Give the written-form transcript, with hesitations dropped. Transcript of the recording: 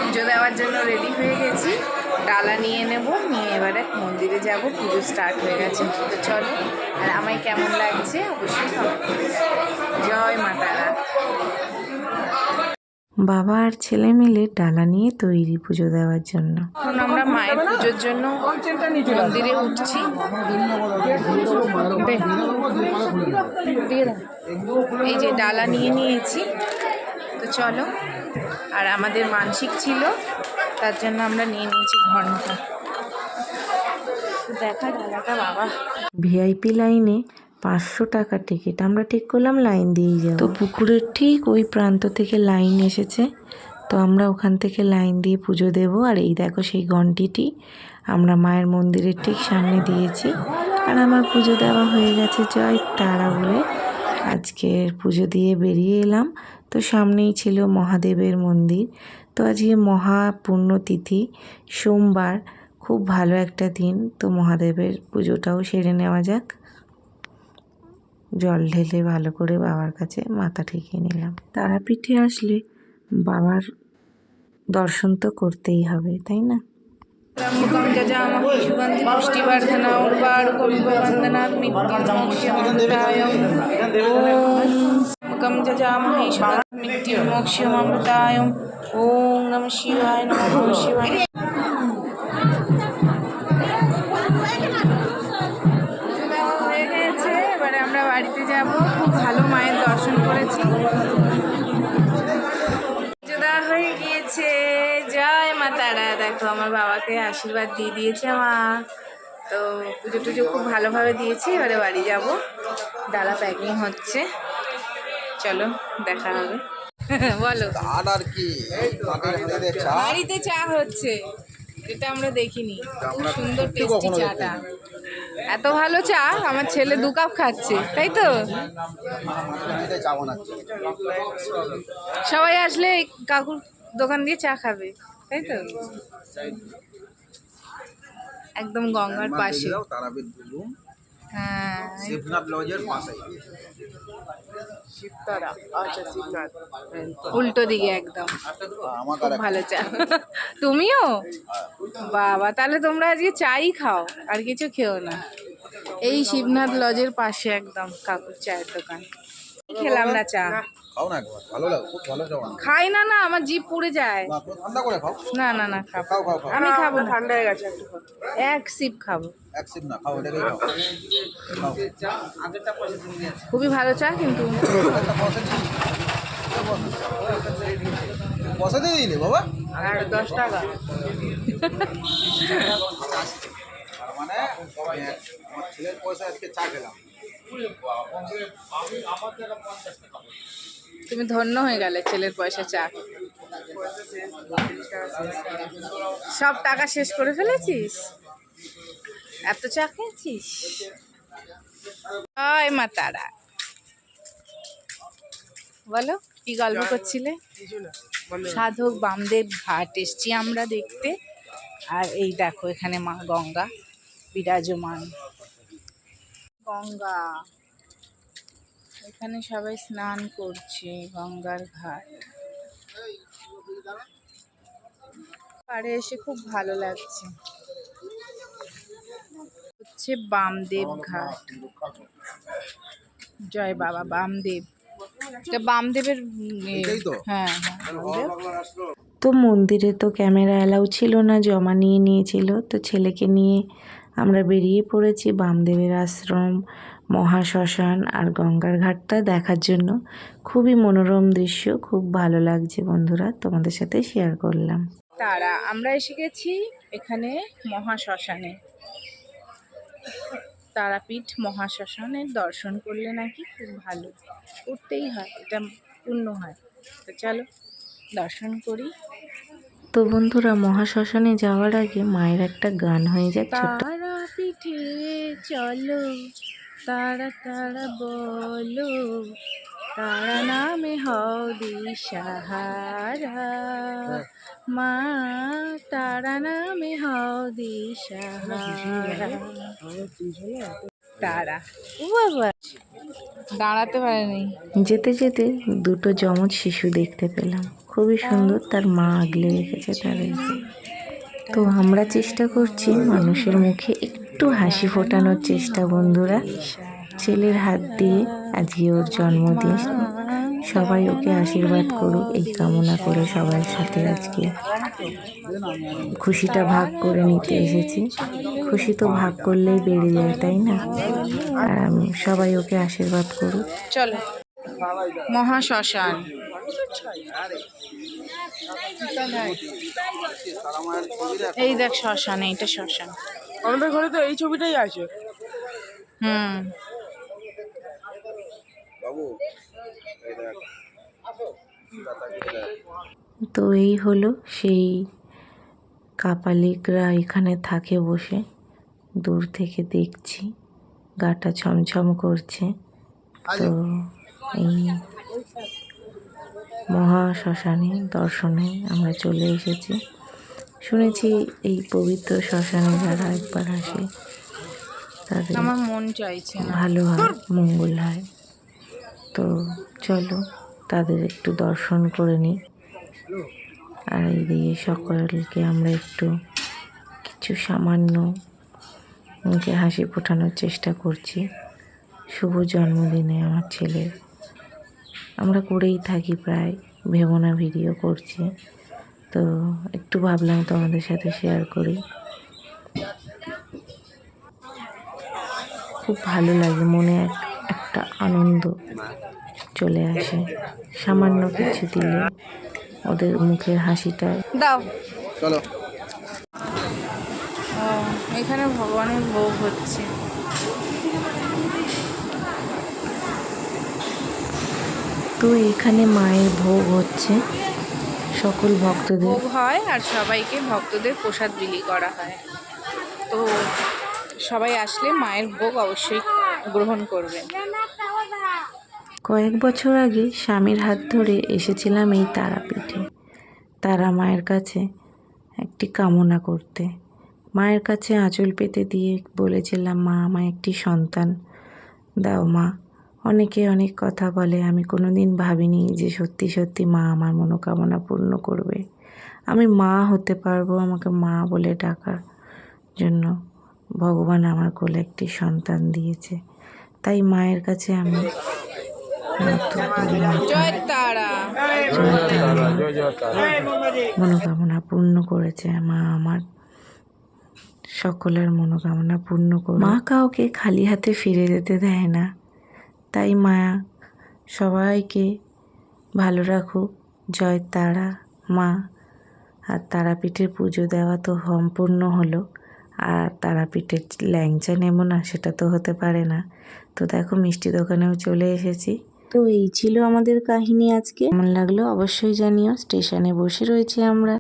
পুজো দেওয়ার জন্য রেডি হয়ে গেছি, ডালা নিয়ে নেব, নিয়ে এবারে মন্দিরে যাব। পুজো স্টার্ট হয়ে গেছে, তো চলো। আর আমায় কেমন লাগছে অবশ্যই কমেন্ট করে জানাও। জয় মা তারা। বাবা আর ছেলে মিলে ডালা নিয়ে তৈরি পুজো দেওয়ার জন্য। এখন আমরা মায়ের পুজোর জন্য মন্দিরে উঠছি। এই যে ডালা নিয়ে নিয়েছি, তো চলো। আর আমাদের মানসিক ছিল, তার জন্য আমরা নিয়ে নিয়েছি ঘন্টা। দেখা ডালাটা বাবা। ভিআইপি লাইনে 500 টাকা টিকিট। আমরা ঠিক করলাম লাইন দিয়েই যাব। তো পুকুরের ঠিক ওই প্রান্ত থেকে লাইন এসেছে, তো আমরা ওখান থেকে লাইন দিয়ে পুজো দেব। আর এই দেখো সেই ঘন্টিটি আমরা মায়ের মন্দিরের ঠিক সামনে দিয়েছি। আর আমার পুজো দেওয়া হয়ে গেছে জয় তারা বলে। আজকের পুজো দিয়ে বেরিয়ে এলাম। তো সামনেই ছিল মহাদেবের মন্দির। তো আজকে মহা পুণ্যতিথি, সোমবার, খুব ভালো একটা দিন। তো মহাদেবের পুজোটাও সেরে নেওয়া যাক। জল ঢেলে ভালো করে বাবার কাছে মাথা ঠেকিয়ে নিলাম। তারাপীঠে আসলে বাবার দর্শন তো করতেই হবে, তাই না? মুখম যজামহে সুগন্ধি পুষ্টিবর্ধনা উর্বারুকম বন্দনাৎ মৃত্যুর্মোক্ষয়মৃতায়ং। ওম মুখম যজামহে সুগন্ধি মৃত্যুর্মোক্ষয়মৃতায়ং। ওম নমঃ শিবায়, নমঃ শিবায়। হয়ে গেছে, এবারে আমরা বাড়িতে যাব। খুব ভালো মায়ের দর্শন করেছি, হয়ে গিয়েছে। জয় মা তারা। দেখো আমার বাবাকে আশীর্বাদ দিয়ে দিয়েছে মা। তো পুজো টুজো খুব ভালোভাবে দিয়েছি, এবারে বাড়ি যাব। ডালা প্যাকিং হচ্ছে, চলো দেখা হবে। বলো। আর কি বাড়িতে চা হচ্ছে, এটা আমরা দেখিনি। খুব সুন্দর টেস্টি চাটা, এত ভালো চা। আমার ছেলে 2 কাপ খাচ্ছে, তাই তো? সবাই আসলে কাকুর দোকান দিয়ে চা খাবে, তাই তো? একদম গঙ্গার পাশে। হ্যাঁ, শিবনাথ লজের পাশে। উল্টো দিকে একদম। খুব ভালো চা। তুমিও? বাবা, তাহলে তোমরা আজকে চাই খাও, আর কিছু খেও না। এই শিবনাথ লজের পাশে একদম কাকুর চায়ের দোকান। খেলাম না চা। খাও না একবার, ভালো লাগে, খুব ভালো চা বানায়। খাই না, না আমার জিভ পুড়ে যায়। ঠান্ডা করে খাও। না না না, খাও। খাও খাও খাও। আমি খাবো না, ঠান্ডা হয়ে গেছে। এক সিপ খাবো। এক সিপ না, খাও এটাকে খাও। খাও। খুবই ভালো চা কিন্তু। পয়সা দিয়ে দিলে বাবা? আর 10 টাকা। মানে আমার ছেলের পয়সা আজকে চা খেলাম। তুমি ধন্য হয়ে গেলে, ছেলের পয়সা চা। সব টাকা শেষ করে ফেলেছিস? এত চা খেয়েছিস? জয় মা তারা। বলো, কি গল্প করছিলে? সাধক বামদেব ঘাট এসছি আমরা দেখতে। আর এই দেখো এখানে মা গঙ্গা বিরাজমান। গঙ্গা, এখানে সবাই স্নান করছে, গঙ্গার ঘাট। পাড়ে এসে খুব ভালো লাগছে। হচ্ছে বামদেব ঘাট। জয় বাবা বামদেব। এটা বামদেবের হ্যাঁ হ্যাঁ, বামদেব। তো মন্দিরে তো ক্যামেরা অ্যালাউ ছিল না, জমা নিয়ে নিয়েছিল। তো ছেলেকে নিয়ে আমরা বেরিয়ে পড়েছি বামদেবের আশ্রম, মহাশ্মশান আর গঙ্গার ঘাটটা দেখার জন্য। খুবই মনোরম দৃশ্য, খুব ভালো লাগছে বন্ধুরা, তোমাদের সাথে শেয়ার করলাম। তারা আমরা এসে গেছি এখানে মহাশ্মশানে। তারাপীঠ মহাশ্মশানের দর্শন করলে নাকি খুব ভালো, করতেই হয়, এটা পূর্ণ হয়। তো চলো দর্শন করি। তো বন্ধুরা, মহাশ্মশানে যাওয়ার আগে মায়ের একটা গান হয়ে যাক ছোট্ট। তারাপীঠে চলো, তারা তারা বলো, তারা নামে হও দিশাহারা। মা তারা নামে হও দিশাহারা। তারা, ও বাবা, দাঁড়াতে পারেনি। যেতে যেতে দুটো যমজ শিশু দেখতে পেলাম, খুবই সুন্দর, তার মা আগলে রেখেছে তাদেরকে। তো আমরা চেষ্টা করছি মানুষের মুখে একটু হাসি ফোটানোর চেষ্টা বন্ধুরা। ছেলের হাত দিয়ে আজকে ওর জন্মদিন, সবাই ওকে আশীর্বাদ করুক এই কামনা করে সবার সাথে আজকে খুশিটা ভাগ করে নিতে এসেছি। খুশি তো ভাগ করলেই বেড়ে যায়, তাই না? আর সবাই ওকে আশীর্বাদ করুক। চলো মহা শ্মশান। তারা মায়ের ছবি দেখ। এই দেখ শ্মশান, এইটা শ্মশান। আমাদের ঘরে তো এই ছবিটাই আছে। হুম। বাবু এই দেখ তো এই হলো সেই কাপালিকরা এখানে থাকে বসে, দূর থেকে দেখছি, গাটা ছমছম করছে। তো এই মহা শ্মশানে দর্শনে আমরা চলে এসেছি। শুনেছি এই পবিত্র শ্মশানে যারা একবার আসে তাদের আমার মন চাইছে না। ভালো হয়, মঙ্গল হয়। তো চলো তাদের একটু দর্শন করে নিই। আর এইদিকে সকলকে আমরা একটু কিছু সামান্য মুখে হাসি ফোটানোর চেষ্টা করছি শুভ জন্মদিনে আমার ছেলের। আমরা করেই থাকি প্রায়, ভেবো না ভিডিও করছি, তো একটু ভাবলাম তোমাদের সাথে শেয়ার করি। খুব ভালো লাগে, মনে একটা আনন্দ চলে আসে সামান্য কিছু দিলে, ওদের মুখের হাসিটা। দাও। চলো। ও, এখানে ভগবানের ভোগ হচ্ছে। তো এখানে মায়ের ভোগ হচ্ছে সকল ভক্তদের। ভোগ হয় আর সবাইকে ভক্তদের প্রসাদ বিলি করা হয়। তো সবাই আসলে মায়ের ভোগ অবশ্যই গ্রহণ করবেন। কয়েক বছর আগে স্বামীর হাত ধরে এসেছিলাম এই তারাপীঠে, তারা মায়ের কাছে একটি কামনা করতে। মায়ের কাছে আঁচল পেতে দিয়ে বলেছিলাম, মা আমায় একটি সন্তান দাও মা। অনেকে অনেক কথা বলে, আমি কোনো দিন ভাবিনি যে সত্যি সত্যি মা আমার মনোকামনা পূর্ণ করবে, আমি মা হতে পারবো। আমাকে মা বলে ডাকার জন্য ভগবান আমার কোলে একটি সন্তান দিয়েছে। তাই মায়ের কাছে আমি জয় তারা। মনোকামনা পূর্ণ করেছে মা আমার, সকলের মনোকামনা পূর্ণ করে। মা কাউকে খালি হাতে ফিরে যেতে দেয় না, তাই মায়া সবাইকে ভালো রাখুক। জয় তারা মা। আর তারাপীঠের পুজো দেওয়া তো সম্পূর্ণ হলো, আর তারাপীঠের ল্যাংচা নেবো না সেটা তো হতে পারে না। তো দেখো মিষ্টি দোকানেও চলে এসেছি। তো এই ছিল আমাদের কাহিনী আজকে। কেমন লাগলো অবশ্যই জানিও। স্টেশনে বসে রয়েছি আমরা।